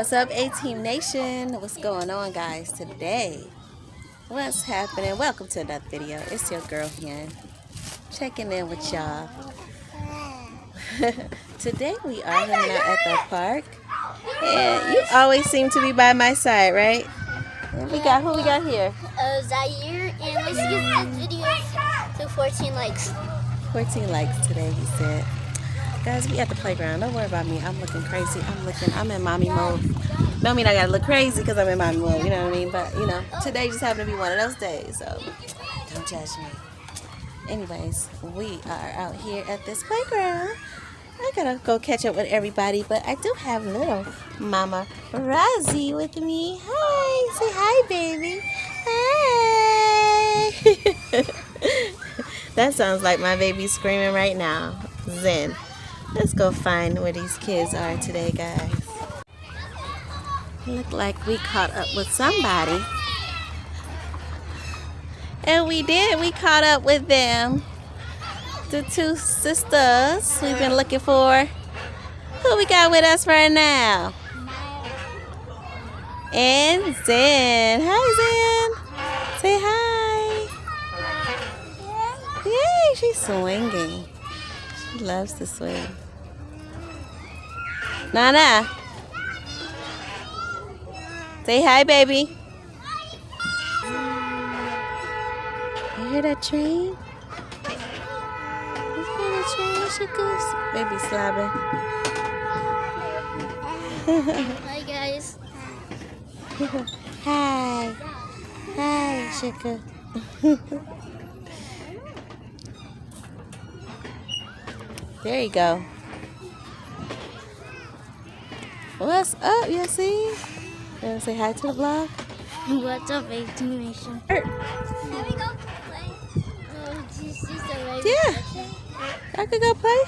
What's up, A-Team Nation? What's going on, guys? Today, what's happening? Welcome to another video. It's your girl here, checking in with y'all. Today we are hanging out at the park, and you always seem to be by my side, right? And we got who we got here? Zaire, and let's get this video to 14 likes. 14 likes today, he said. Guys, we at the playground. Don't worry about me. I'm looking crazy. I'm in mommy mode. Don't mean I gotta look crazy because I'm in mommy mode, you know what I mean? But, you know, today just happened to be one of those days, so don't judge me. Anyways, we are out here at this playground. I gotta go catch up with everybody, but I do have little Mama Rosie with me. Hi. Say hi, baby. Hi. That sounds like my baby screaming right now. Zen. Let's go find where these kids are today, guys. Look like we caught up with somebody. And we did. We caught up with them. The two sisters we've been looking for. Who we got with us right now? And Zen. Hi, Zen. Say hi. Yay, she's swinging. She loves to swing. Nana. Say hi, baby. You hear that train? You hear that train? She goes. Baby slobbing. Hi, guys. Hi. Hi, Shika. There you go. What's up, you see? You want to say hi to the vlog? What's up, A-Team Nation? Can we go play? Yeah. I could go play.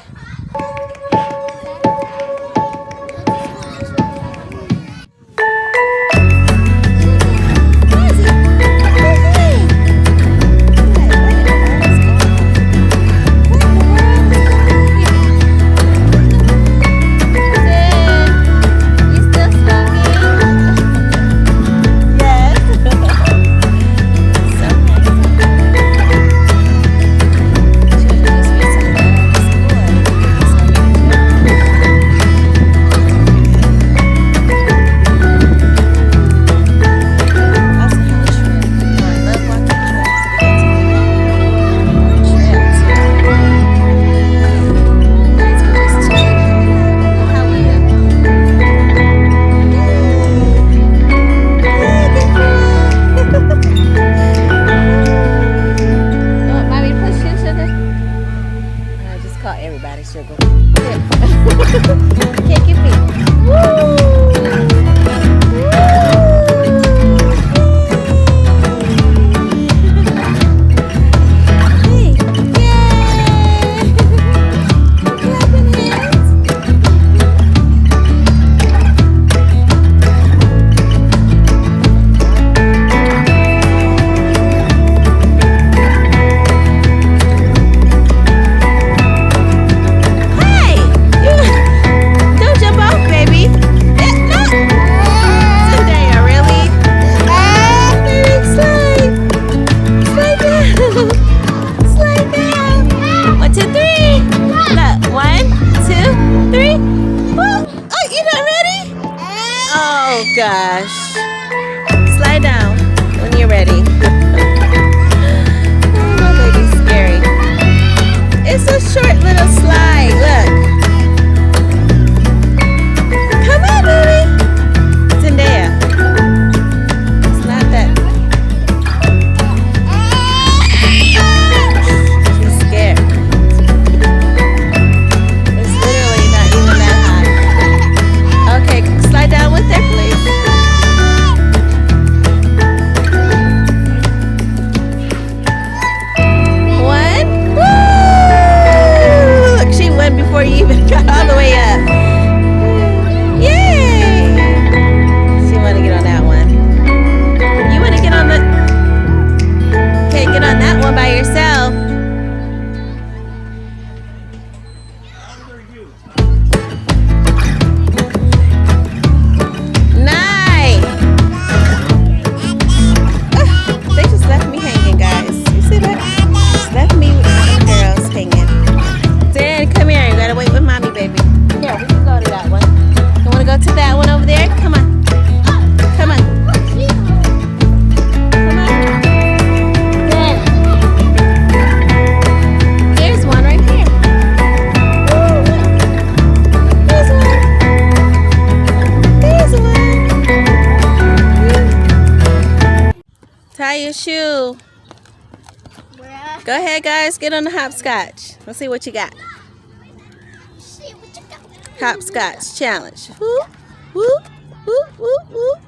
Everybody sugar. Kick your feet. Woo! Oh gosh. Slide down when you're ready. Oh, my baby's scary. It's a short little slide. Look. Come on, baby. Zendaya. It's not that. She's scared. It's literally not even that high. Okay, slide down with her, please. your shoe. Bruh. Go ahead, guys. Get on the hopscotch. Let's see what you got. See what you got. Hopscotch challenge. Whoop, whoop, whoop, whoop, whoop.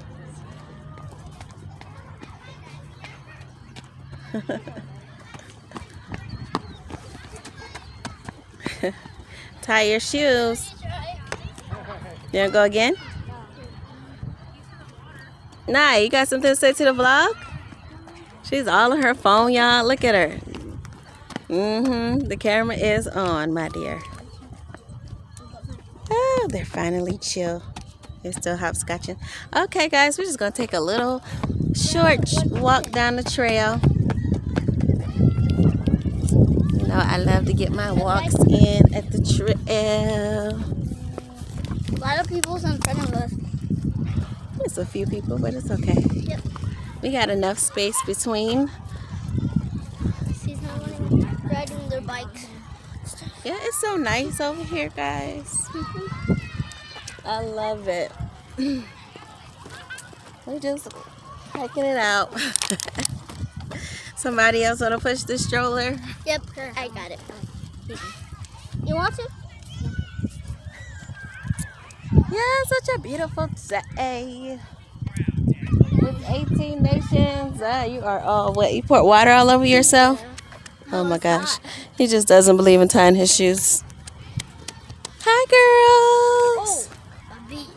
Tie your shoes. You wanna go again? Nah, you got something to say to the vlog? She's all on her phone, y'all. Look at her. The camera is on, my dear. Oh, they're finally chill. They're still hopscotching. Okay, guys, we're just gonna take a little short walk down the trail. You know, I love to get my walks in at the trail. A lot of people's in front of us. There's a few people, but it's okay. Yep. We got enough space between. She's not riding their bikes. Yeah, it's so nice over here, guys. I love it. We're just checking it out. Somebody else want to push the stroller? Yep, I got it. You want to? Yeah, such a beautiful day. With 18 nations. You are all wet. You poured water all over yourself? Oh my gosh. He just doesn't believe in tying his shoes. Hi, girls. A bee.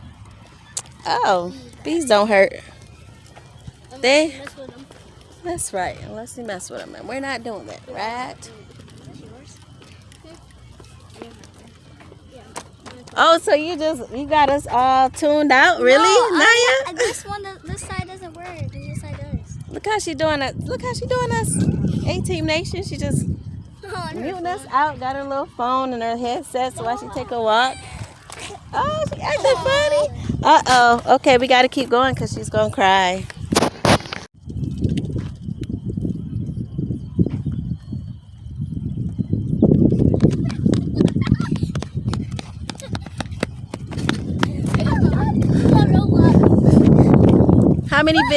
Oh, bees don't hurt. They- Mess with them. That's right, unless you mess with them. And we're not doing that, right? Oh, so you got us all tuned out, really, Naya? This side doesn't work. This side does. Look how she doing it. Look how she doing us. A-Team Nation. She just muting us out. Got her little phone and her headset so while she take a walk. Oh, she acting funny. Uh-oh. Okay, we got to keep going because she's going to cry.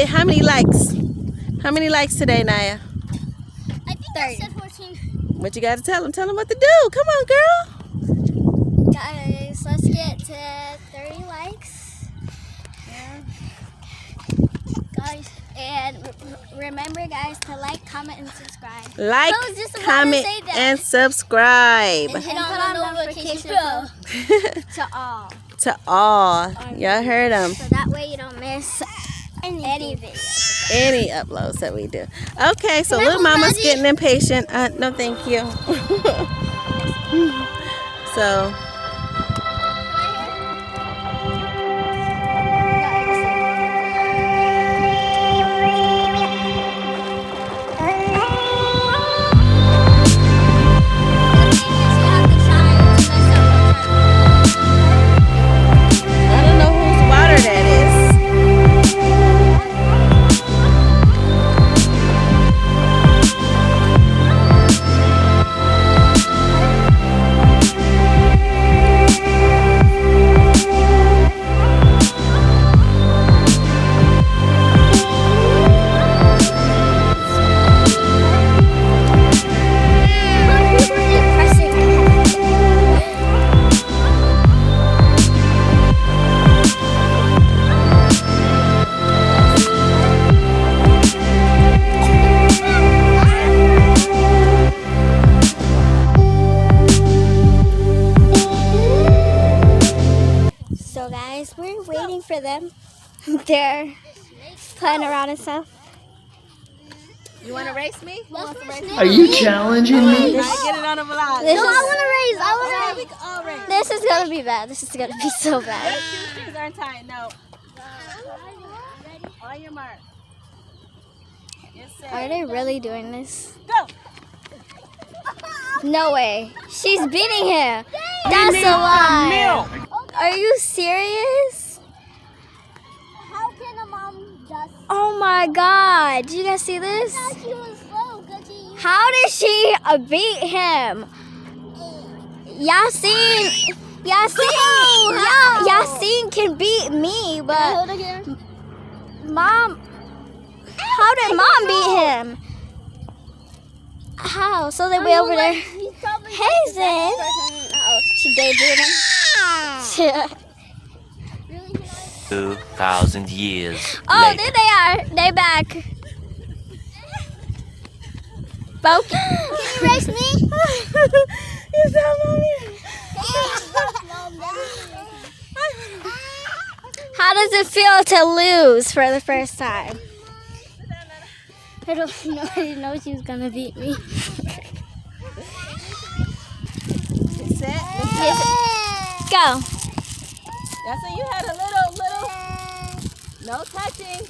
How many likes? How many likes today, Naya? I think I said 14. What you got to tell them? Tell them what to do. Come on, girl. Guys, let's get to 30 likes. Yeah. Guys, and remember, guys, to like, comment, and subscribe. Like, I was just about to comment, say that. and subscribe. And put on notification bell to all. To all. Y'all heard them. So that way you don't miss any video. Any uploads that we do. Okay, so Can I little hold mama's Daddy? getting impatient. No, thank you. So, I don't know whose water that is. So guys, we're waiting for them. They're playing around and stuff. You want to race me? Are you challenging me? Get it on the vlog. I want to race. All right. This is gonna be bad. This is gonna be so bad. Shoes aren't tied. No. On your mark. Yes, sir. Are they really doing this? Go. No way. She's beating him. That's a lie. Are you serious? How can a mom just? Oh my God. Did you guys see this? She was slow because she. How did she beat him? Yasin can beat me, but Mom, How did Mom beat him? How? So they way over there. He's probably Hazen. She daydreaming. Yeah. really 2,000 years Oh, later. there they are. They back. Boki. Can you race me? You saw Mommy? How does it feel to lose for the first time? I don't know. I didn't know she was gonna beat me. Set. Go. That's when you had a little. No touching.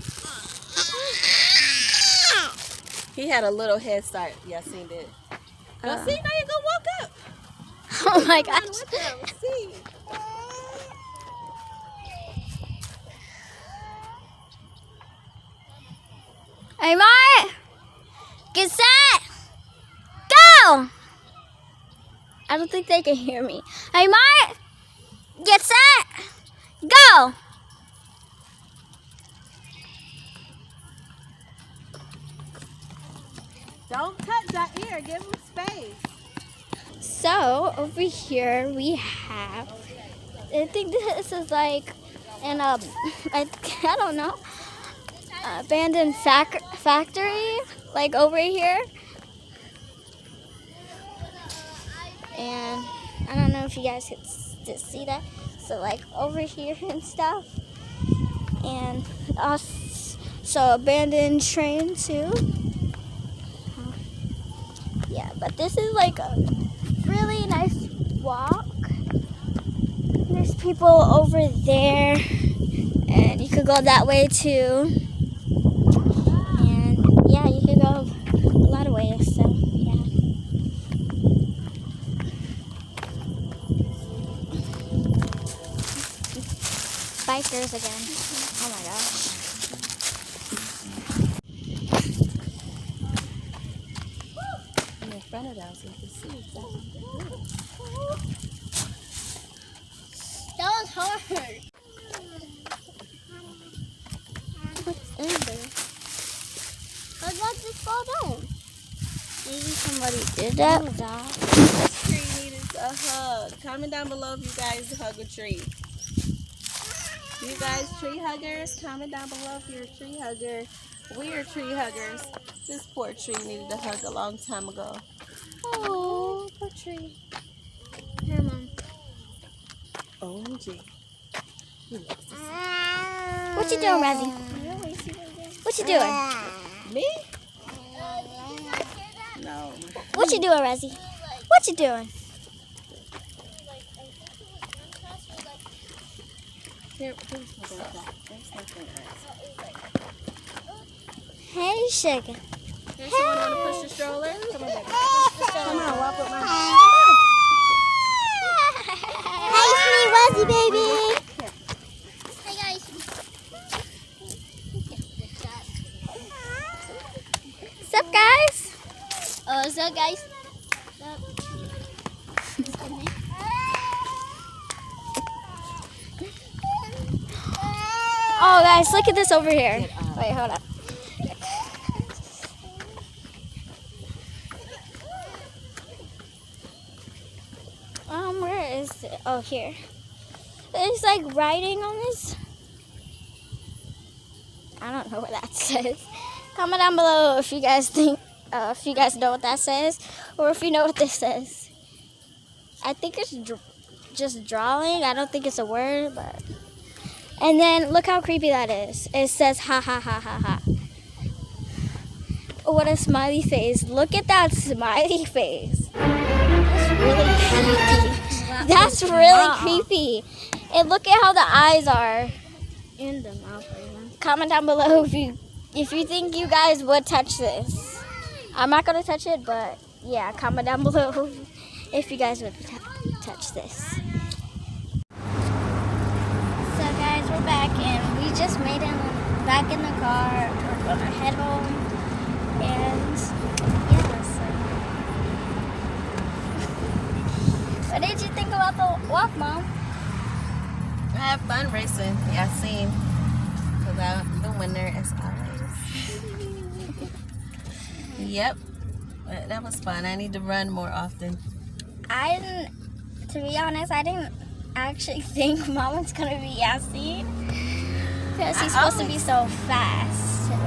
He had a little head start. Yasin did. Now see, now you gonna walk up. Oh my Run gosh. with him. See. Hey, Mart. Get set. Go. I don't think they can hear me. Hey, Mart. Get set. Go. Don't touch that ear. Give him space. So over here we have, I think this is like an I don't know, abandoned factory, like over here. And I don't know if you guys could see that. So like over here and stuff, and also abandoned train too. Yeah, but this is like a really nice walk. There's people over there, and you could go that way too. And yeah, you could go a lot of ways. So yeah. Bikers again. Oh my gosh. In front of that, so you can see exactly. That was hard. What's in there? How did this fall down? Maybe somebody did that. This tree needed a hug. Comment down below if you guys hug a tree. You guys tree huggers, comment down below if you're a tree hugger. We are tree huggers. This poor tree needed a hug a long time ago. Oh, poor tree. Here, Mom. OMG. What you doing, Razzie? What you doing? Me? No. What you doing, Razzie? What you doing? Here, here's something like that. There's something else. Hey, sugar. Here's someone want to push the stroller. Come on, baby. Come on, walk with my. Hey, it's me, Razzie, baby. Hey guys. What's up, guys? So guys. Oh, guys, look at this over here. Wait, hold up. Where is it? Oh, here. There's like writing on this. I don't know what that says. Comment down below if you guys think, if you guys know what that says, or if you know what this says. I think it's just drawing. I don't think it's a word, but. And then look how creepy that is. It says ha ha ha ha ha. Oh, what a smiley face. Look at that smiley face. That's really creepy. That's really creepy. And look at how the eyes are. In the mouth. Comment down below if you think you guys would touch this. I'm not gonna touch it, but yeah, comment down below if you guys would touch this. So guys, we're back and we just made it back in the car. We're gonna head home and yeah. So. What did you think about the walk, Mom? I have fun racing. Yeah, I seen. Because I'm the winner as always. Yep. That was fun. I need to run more often. To be honest, I didn't actually think Mom was gonna be Yasin because he's supposed to be so fast. So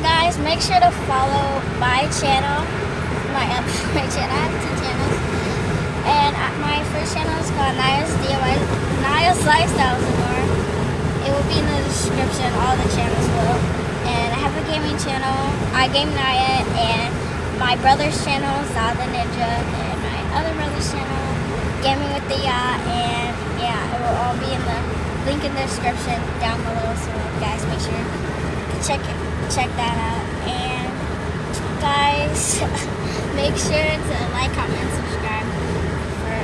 guys, make sure to follow my channel. My channel. I have 2 channels, and my first channel is called Naya's DIY, Naya's Lifestyles and More. It will be in the description. All the channels will. And I have a gaming channel. I game Naya, and my brother's channel, Zada Ninja, and my other brother's channel, Gaming with the Yacht. And yeah, it will all be in the link in the description down below. So guys, make sure to check that out. And guys, make sure to like, comment, and subscribe for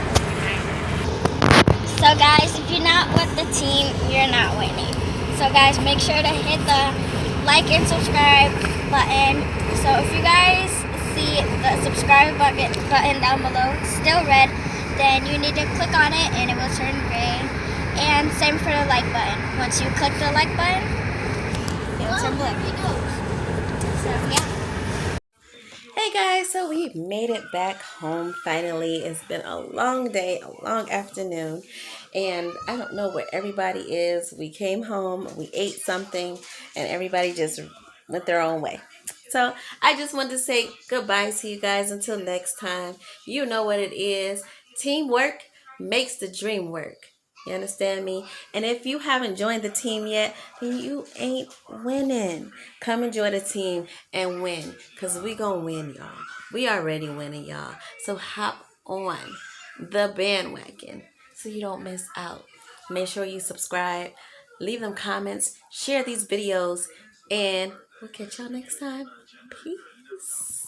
So guys, if you're not with the team, you're not winning. So guys, make sure to hit the like and subscribe button. So if you guys see the subscribe button down below still red, then you need to click on it and it will turn gray. And same for the like button. Once you click the like button, it will turn blue. So yeah. Hey guys, so we made it back home finally. It's been a long day, a long afternoon, and I don't know where everybody is. We came home, we ate something, and everybody just went their own way. So I just wanted to say goodbye to you guys until next time. You know what it is. Teamwork makes the dream work. You understand me? And if you haven't joined the team yet, then you ain't winning. Come and join the team and win. Because we going to win, y'all. We already winning, y'all. So hop on the bandwagon so you don't miss out. Make sure you subscribe. Leave them comments. Share these videos. And we'll catch y'all next time. Peace.